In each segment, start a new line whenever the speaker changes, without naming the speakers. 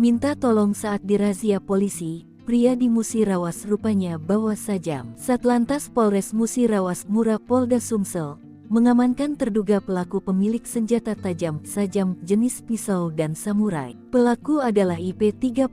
Minta tolong saat dirazia polisi, pria di Musirawas rupanya bawa sajam. Satlantas Polres Musirawas Mura Polda Sumsel mengamankan terduga pelaku pemilik senjata tajam sajam jenis pisau dan samurai. Pelaku adalah IP 31,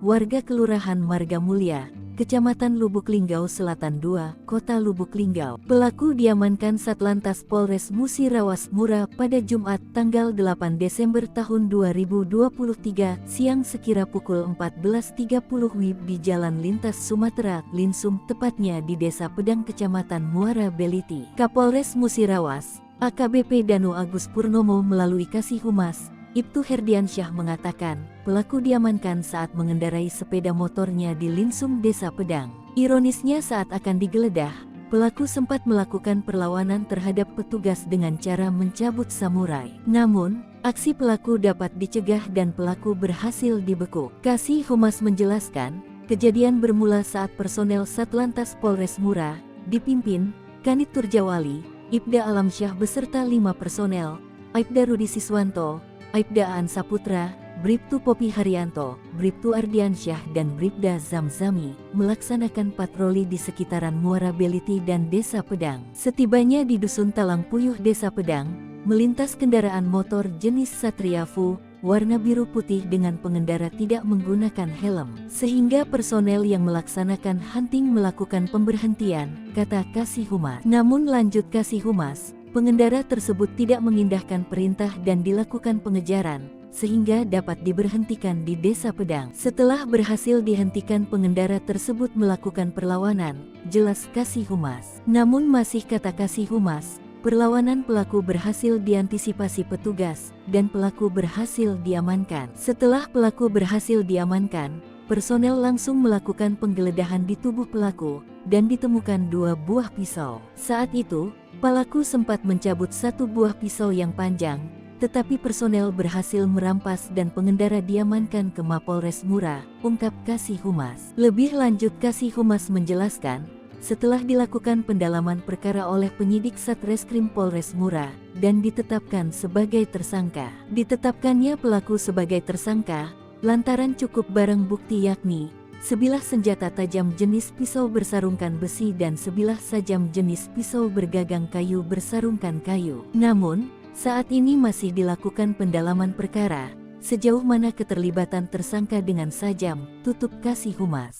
warga Kelurahan Marga Mulia, Kecamatan Lubuk Linggau Selatan 2, Kota Lubuk Linggau. Pelaku diamankan Satlantas Polres Musirawas Mura pada Jumat tanggal 8 Desember tahun 2023 siang sekira pukul 14.30 WIB di Jalan Lintas Sumatera, Linsum, tepatnya di Desa Pedang Kecamatan Muara Beliti. Kapolres Musirawas, AKBP Danu Agus Purnomo melalui Kasih Humas, Ibtu Herdiansyah mengatakan, pelaku diamankan saat mengendarai sepeda motornya di Linsum Desa Pedang. Ironisnya saat akan digeledah, pelaku sempat melakukan perlawanan terhadap petugas dengan cara mencabut samurai. Namun, aksi pelaku dapat dicegah dan pelaku berhasil dibekuk. Kasih Humas menjelaskan, kejadian bermula saat personel Satlantas Polres Mura, dipimpin Kanit Turjawali, Ibda Alamsyah beserta 5 personel, Aibda Rudi Siswanto, Aibda Aan Saputra, Bribtu Popi Haryanto, Bribtu Ardiansyah dan Bribda Zamzami melaksanakan patroli di sekitaran Muara Beliti dan Desa Pedang. Setibanya di Dusun Talang Puyuh Desa Pedang, melintas kendaraan motor jenis Satria Fu, warna biru putih dengan pengendara tidak menggunakan helm, sehingga personel yang melaksanakan hunting melakukan pemberhentian, kata Kasih Humas. Namun lanjut Kasih Humas, pengendara tersebut tidak mengindahkan perintah dan dilakukan pengejaran, sehingga dapat diberhentikan di Desa Pedang. Setelah berhasil dihentikan, pengendara tersebut melakukan perlawanan, jelas Kasih Humas. Namun masih kata Kasih Humas, perlawanan pelaku berhasil diantisipasi petugas, dan pelaku berhasil diamankan. Setelah pelaku berhasil diamankan, personel langsung melakukan penggeledahan di tubuh pelaku, dan ditemukan 2 buah pisau. Saat itu, pelaku sempat mencabut 1 buah pisau yang panjang, tetapi personel berhasil merampas dan pengendara diamankan ke Mapolres Mura, ungkap Kasih Humas. Lebih lanjut Kasih Humas menjelaskan, setelah dilakukan pendalaman perkara oleh penyidik Satreskrim Polres Mura, dan ditetapkan sebagai tersangka. Ditetapkannya pelaku sebagai tersangka, lantaran cukup barang bukti yakni, sebilah senjata tajam jenis pisau bersarungkan besi dan sebilah sajam jenis pisau bergagang kayu bersarungkan kayu. Namun, saat ini masih dilakukan pendalaman perkara, sejauh mana keterlibatan tersangka dengan sajam, tutup Kasih Humas.